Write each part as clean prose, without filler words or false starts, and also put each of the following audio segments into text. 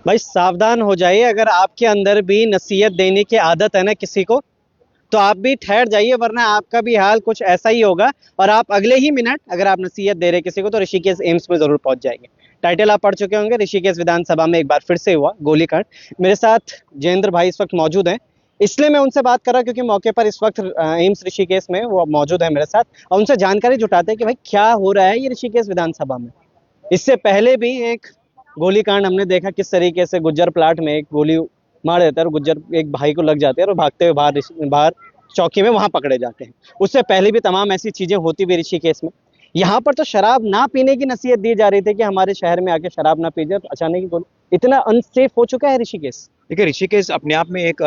भाई सावधान हो जाइए, अगर आपके अंदर भी नसीहत देने की आदत है ना किसी को, तो आप भी ठहर जाइए, वरना आपका भी हाल कुछ ऐसा ही होगा। और आप अगले ही मिनट अगर आप नसीहत दे रहे किसी को तो ऋषिकेश एम्स में जरूर पहुंच जाएंगे। टाइटल आप पढ़ चुके होंगे, ऋषिकेश विधानसभा में एक बार फिर से हुआ गोलीकांड। मेरे साथ जयेंद्र भाई इस वक्त मौजूद हैं, इसलिए मैं उनसे बात कर रहा क्योंकि मौके पर इस वक्त एम्स ऋषिकेश में वो मौजूद है मेरे साथ, और उनसे जानकारी जुटाते हैं कि भाई क्या हो रहा है ये ऋषिकेश विधानसभा में। इससे पहले भी एक गोलीकांड हमने देखा, किस तरीके से गुज्जर प्लाट में एक गोली मार देता है और गुज्जर एक भाई को लग जाते हैं और भागते हुए बाहर बाहर चौकी में वहां पकड़े जाते हैं। उससे पहले भी तमाम ऐसी चीजें होती हुई ऋषिकेश में। यहाँ पर तो शराब ना पीने की नसीहत दी जा रही थी कि हमारे शहर में आके शराब ना पीजिए, तो अचानक ही गोली। इतना अनसेफ हो चुका है ऋषिकेश। देखिए, ऋषिकेश अपने आप में एक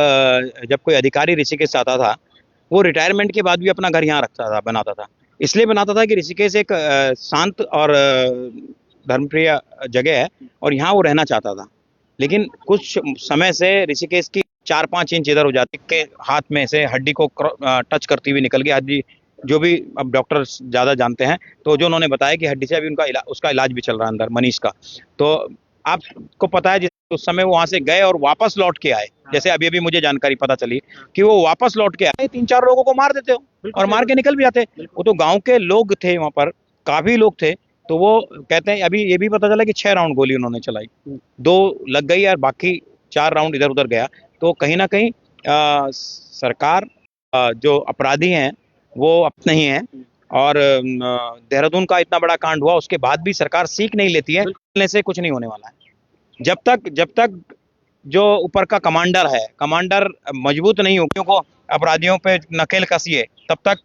जब कोई अधिकारी ऋषिकेश आता था, वो रिटायरमेंट के बाद भी अपना घर यहाँ रखता था, बनाता था। इसलिए बनाता था कि ऋषिकेश एक शांत और धर्मप्रिय जगह है और यहाँ वो रहना चाहता था। लेकिन कुछ समय से ऋषिकेश की 4-5 इंच इधर हो जाती के हाथ में से हड्डी को टच करती हुई निकल गई हड्डी। जो भी अब डॉक्टर ज़्यादा जानते हैं, तो जो उन्होंने बताया कि हड्डी से अभी उसका इलाज भी चल रहा है अंदर, मनीष का। तो आपको पता है, जिस उस समय वो वहां से गए और वापस लौट के आए, जैसे अभी अभी मुझे जानकारी पता चली कि वो वापस लौट के आए, 3-4 लोगों को मार देते हो और मार के निकल भी जाते। वो तो गांव के लोग थे, वहां पर काफी लोग थे। तो वो कहते हैं, अभी ये भी पता चला कि 6 राउंड गोली उन्होंने चलाई, 2 लग गई और बाकी 4 राउंड इधर उधर गया। तो कहीं ना कहीं सरकार, जो अपराधी हैं वो अपने ही हैं। और देहरादून का इतना बड़ा कांड हुआ, उसके बाद भी सरकार सीख नहीं लेती है, लेने से कुछ नहीं होने वाला है। जब तक जो ऊपर का कमांडर है, कमांडर मजबूत नहीं हो, को अपराधियों पे नकेल कसिए, तब तक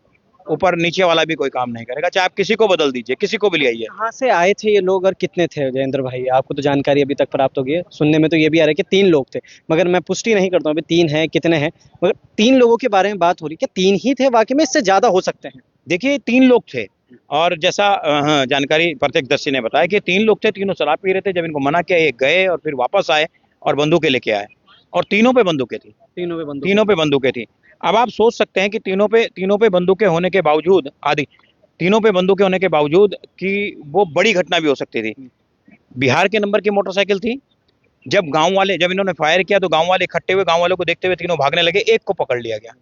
ऊपर नीचे वाला भी कोई काम नहीं करेगा, चाहे आप किसी को बदल दीजिए, किसी को भी ले आइए। कहाँ से आए थे ये लोग और कितने थे जयेंद्र भाई? आपको तो जानकारी अभी तक प्राप्त होगी है, सुनने में तो ये भी आ रहा है कि 3 लोग थे, मगर मैं पुष्टि नहीं करता हूँ अभी 3 है कितने हैं। मगर 3 लोगों के बारे में बात हो रही है, क्या 3 ही थे वाकई में, इससे ज्यादा हो सकते हैं? देखिए, 3 लोग थे। और जैसा हाँ, जानकारी प्रत्यक्षदर्शी ने बताया कि 3 लोग थे, तीनों शराब पी रहे थे। जब इनको मना किया, ये गए और फिर वापस आए और बंदूकें लेके आए। और तीनों पे बंदूकें थी, तीनों पे बंदूकें थी। अब आप सोच सकते हैं कि तीनों पे बंदूकें होने के बावजूद, आदि तीनों पे बंदूकें होने के बावजूद, कि वो बड़ी घटना भी हो सकती थी। बिहार के नंबर की मोटरसाइकिल थी। जब इन्होंने फायर किया तो गांव वाले इकट्ठे हुए, गांव वालों को देखते हुए तीनों भागने लगे, एक को पकड़ लिया गया।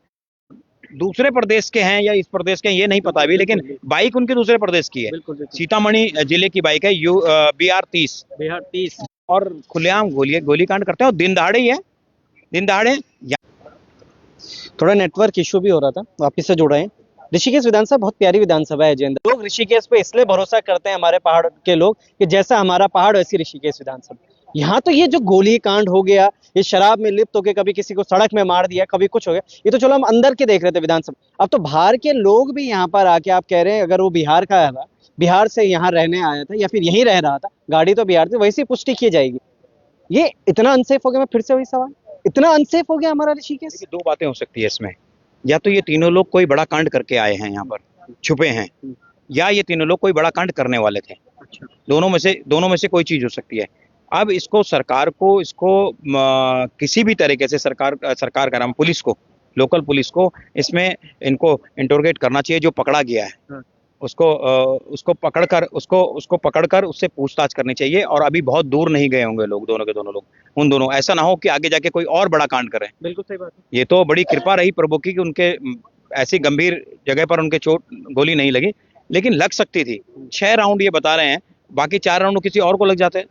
दूसरे प्रदेश के हैं या इस प्रदेश के हैं ये नहीं पता अभी, लेकिन बाइक उनके दूसरे प्रदेश की है। सीतामढ़ी जिले की बाइक है, BR-30। और खुलेआम गोलीकांड करते हैं, और दिन दहाड़े ही है, दिन दहाड़े। थोड़ा नेटवर्क इशू भी हो रहा था, वापिस से जुड़ रहे हैं। ऋषिकेश विधानसभा बहुत प्यारी विधानसभा है जयेंद्र। लोग ऋषिकेश पे इसलिए भरोसा करते हैं, हमारे पहाड़ के लोग, कि जैसा हमारा पहाड़ वैसी ऋषिकेश विधानसभा। यहाँ तो ये जो गोली कांड हो गया, ये शराब में लिप्त होकर कभी किसी को सड़क में मार दिया, कभी कुछ हो गया, ये तो चलो हम अंदर के देख रहे थे विधानसभा। अब तो बाहर के लोग भी यहाँ पर आके, आप कह रहे हैं अगर वो बिहार का है, बिहार से यहाँ रहने आया था या फिर यहीं रह रहा था, गाड़ी तो बिहार से, वैसी पुष्टि की जाएगी। ये इतना अनसेफ हो गया, मैं फिर से वही सवाल, इतना अनसेफ हो गया हमारा ऋषिकेश। 2 बातें हो सकती है इसमें। या तो ये तीनों लोग कोई बड़ा कांड करके आए हैं, यहाँ पर छुपे हैं, या ये तीनों लोग कोई बड़ा कांड करने वाले थे। दोनों में से कोई चीज हो सकती है। अब इसको सरकार को, किसी भी तरीके से सरकार का नाम, पुलिस को, लोकल पुलिस को इसमें इनको इंटरोगेट करना चाहिए। जो पकड़ा गया है उसको पकड़कर उससे पूछताछ करनी चाहिए। और अभी बहुत दूर नहीं गए होंगे लोग, दोनों के दोनों लोग, उन दोनों। ऐसा ना हो कि आगे जाके कोई और बड़ा कांड करें। बिल्कुल सही बात है। ये तो बड़ी कृपा रही प्रभु की कि उनके ऐसी गंभीर जगह पर उनके गोली नहीं लगी, लेकिन लग सकती थी। 6 राउंड ये बता रहे हैं, बाकी 4 राउंड किसी और को लग जाते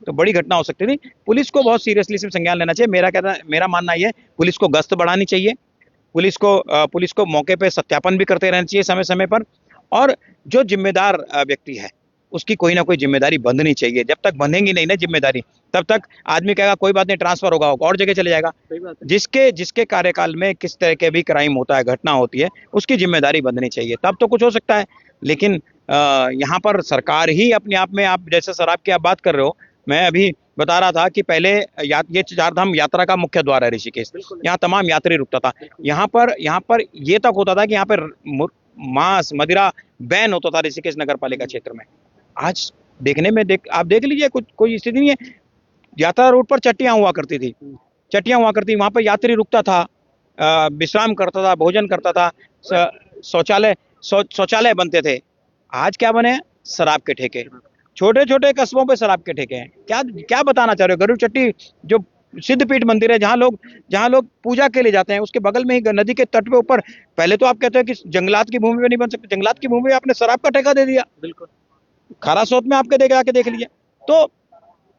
तो बड़ी घटना हो सकती थी। पुलिस को बहुत सीरियसली इसमें संज्ञान लेना चाहिए। मेरा मानना ये है, पुलिस को गश्त बढ़ानी चाहिए, पुलिस को मौके पे सत्यापन भी करते रहना चाहिए समय समय पर। और जो जिम्मेदार व्यक्ति है, उसकी कोई ना कोई जिम्मेदारी बंधनी चाहिए। जब तक बंधेंगी नहीं ना जिम्मेदारी, तब तक आदमी कहेगा कोई बात नहीं, ट्रांसफर होगा और जगह चले जाएगा। जिसके कार्यकाल में किस तरह के भी क्राइम होता है, घटना होती है, उसकी जिम्मेदारी बंधनी चाहिए, तब तो कुछ हो सकता है। लेकिन यहाँ पर सरकार ही अपने आप में, आप जैसे शराब की आप बात कर रहे हो, मैं अभी बता रहा था कि पहले ये 4 धाम यात्रा का मुख्य द्वार है ऋषिकेश। यहाँ तमाम यात्री रुकता था। यहाँ पर ये तक होता था कि यहाँ पर मांस मदिरा बैन होता था ऋषिकेश नगर पालिका क्षेत्र में। आज देखने में आप देख लीजिए, कोई स्थिति नहीं है। यात्रा रोड पर चट्टियां हुआ करती, वहां पर यात्री रुकता था, विश्राम करता था, भोजन करता था, शौचालय बनते थे। आज क्या बने? शराब के ठेके। छोटे छोटे कस्बों पे शराब के ठेके हैं। क्या क्या बताना चाह रहे हो? गरुड़ चट्टी जो सिद्धपीठ मंदिर है, जहाँ लोग पूजा के लिए जाते हैं, उसके बगल में ही नदी के तट पे ऊपर, पहले तो आप कहते हो कि जंगलात की भूमि पे नहीं बन सकते, जंगलात की भूमि पे आपने शराब का ठेका दे दिया। बिल्कुल। खारा सोत में आपके देख आके देख लीजिए। तो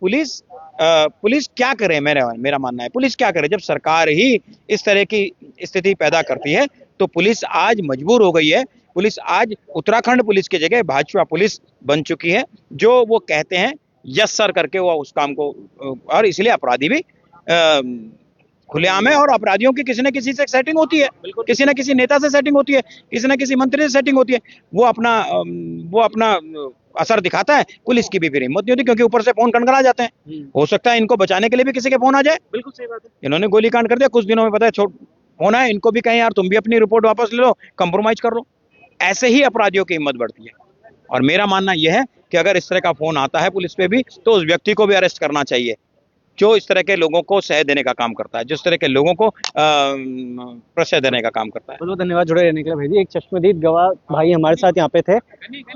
पुलिस पुलिस क्या करे? मेरा मानना है, पुलिस क्या करे जब सरकार ही इस तरह की स्थिति पैदा करती है। तो पुलिस आज मजबूर हो गई है। पुलिस आज उत्तराखंड पुलिस की जगह भाजपा पुलिस बन चुकी है, जो वो कहते हैं यस सर करके वो उस काम को, और इसलिए अपराधी भी खुलेआम है। और अपराधियों की किसी न किसी से सेटिंग होती है, किसी न किसी नेता से सेटिंग होती है, किसी न किसी मंत्री से सेटिंग होती है। वो अपना असर दिखाता है। पुलिस की भी फिर हिम्मत नहीं होती, क्योंकि ऊपर से फोन खनखना जाते हैं। हो सकता है इनको बचाने के लिए भी किसी के फोन आ जाए। बिल्कुल सही बात है। इन्होंने गोली कांड कर दिया कुछ दिनों में, पता है फोन है इनको भी, कहीं यार तुम भी अपनी रिपोर्ट वापस ले लो, कंप्रोमाइज कर लो। ऐसे ही अपराधियों की हिम्मत बढ़ती है। और मेरा मानना यह है कि अगर इस तरह का फोन आता है पुलिस पे भी, तो उस व्यक्ति को भी अरेस्ट करना चाहिए जो इस तरह के लोगों को शह देने का काम करता है, जिस तरह के लोगों को प्रशय देने का काम करता है। बहुत बहुत धन्यवाद जुड़े रहने के लिए भाई जी। एक चश्मदीद गवाह भाई हमारे साथ यहाँ पे थे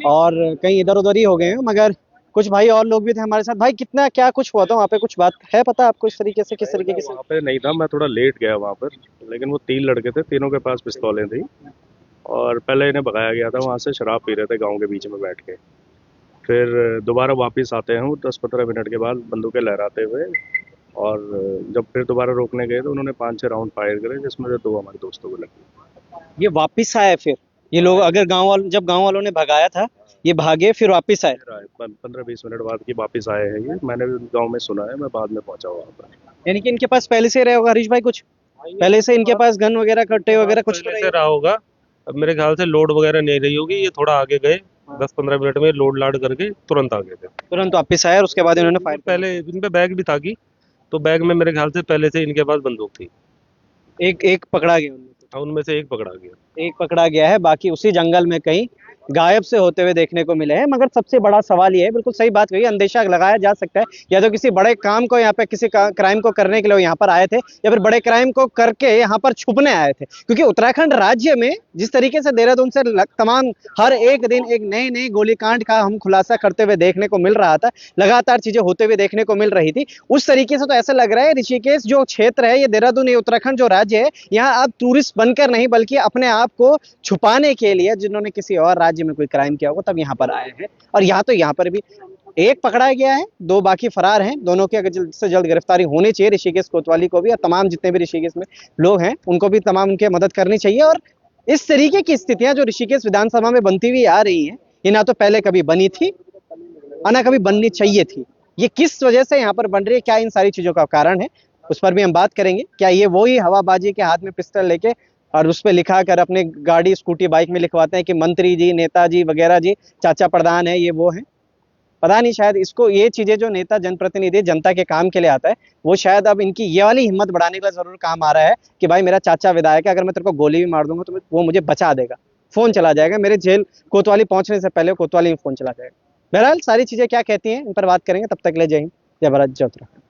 और कहीं इधर उधर ही हो गए हैं, मगर कुछ भाई और लोग भी थे हमारे साथ। भाई कितना क्या कुछ हुआ था वहाँ पे, कुछ बात है पता आपको इस तरीके से, किस तरीके से? वहाँ पे नहीं था, मैं थोड़ा लेट गया वहाँ पर, लेकिन वो 3 लड़के थे, तीनों के पास पिस्तौलें थी और पहले इन्हें भगाया गया था वहाँ से, शराब पी रहे थे गांव के बीच में बैठ के। फिर दोबारा वापस आते हैं वो 10-15 मिनट के बाद बंदूकें लहराते हुए, और जब फिर दोबारा रोकने गए तो उन्होंने 5-6 राउंड फायर करे, जिसमें से 2 हमारे दोस्तों को लगे। ये वापिस आए फिर ये लोग? अगर जब गांव वालों ने भगाया था ये भागे फिर वापिस आए? 15-20 मिनट बाद की वापस आए हैं ये, मैंने गाँव में सुना है, मैं बाद में पहुँचा वहाँ पर। यानी कि इनके पास पहले से रहा होगा हरीश भाई, कुछ पहले से इनके पास गन वगैरह कट्टे वगैरह कुछ तो पहले रही से रहा होगा। अब मेरे ख्याल से लोड वगैरह नहीं रही होगी, ये थोड़ा आगे गए, 10-15 मिनट में लोड लाड करके तुरंत आ गए थे। तुरंत वापिस आए और उसके बाद इन्होंने फायर पहले इन पे बैग भी था की, तो बैग में मेरे ख्याल से पहले से इनके पास बंदूक थी। एक पकड़ा गया उनमें से। उनमें से एक पकड़ा गया। एक पकड़ा गया है, बाकी उसी जंगल में कहीं गायब से होते हुए देखने को मिले हैं। मगर सबसे बड़ा सवाल ये है, बिल्कुल सही बात कही, अंदेशा लगाया जा सकता है या तो किसी बड़े काम को यहाँ पे, किसी क्राइम को करने के लिए यहाँ पर आए थे, या फिर बड़े क्राइम को करके यहाँ पर छुपने आए थे। क्योंकि उत्तराखंड राज्य में जिस तरीके से देहरादून से तमाम हर एक दिन एक नई नई गोलीकांड का हम खुलासा करते हुए देखने को मिल रहा था, लगातार चीजें होते हुए देखने को मिल रही थी, उस तरीके से तो ऐसा लग रहा है ऋषिकेश जो क्षेत्र है, ये देहरादून, ये उत्तराखंड जो राज्य है, यहाँ आप टूरिस्ट बनकर नहीं बल्कि अपने आप को छुपाने के लिए, जिन्होंने किसी और राज्य में कोई क्राइम किया होगा तब यहाँ पर आए हैं। और यहाँ पर भी एक पकड़ा गया है, 2 बाकी फरार हैं। दोनों की अगर जल्द से जल्द गिरफ्तारी होनी चाहिए, ऋषिकेश कोतवाली को भी और तमाम जितने भी ऋषिकेश में लोग हैं उनको भी तमाम उनकी मदद करनी चाहिए। और इस तरीके की स्थितियां जो ऋषिकेश विधानसभा में बनती हुई आ रही हैं, ये ना तो पहले कभी बनी थी और ना कभी बननी चाहिए थी। ये किस वजह से यहाँ पर बन रही है, क्या इन सारी चीजों का कारण है, उस पर भी हम बात करेंगे। क्या ये वही हवाबाजी के हाथ में पिस्टल लेके और उस पर लिखा कर अपने गाड़ी स्कूटी बाइक में लिखवाते हैं कि मंत्री जी, नेताजी वगैरह जी, चाचा प्रधान है, ये वो है? पता नहीं, शायद इसको ये चीजें जो नेता जनप्रतिनिधि जनता के काम के लिए आता है, वो शायद अब इनकी ये वाली हिम्मत बढ़ाने के लिए जरूर काम आ रहा है कि भाई मेरा चाचा विधायक है, अगर मैं तेरे को गोली भी मार दूंगा तो वो मुझे बचा देगा, फोन चला जाएगा, मेरे जेल कोतवाली पहुंचने से पहले कोतवाली में फोन चला जाएगा। बहरहाल सारी चीजें क्या कहती हैं इन पर बात करेंगे। तब तक ले जय हिंद, जय भारत, जय उत्तराखंड।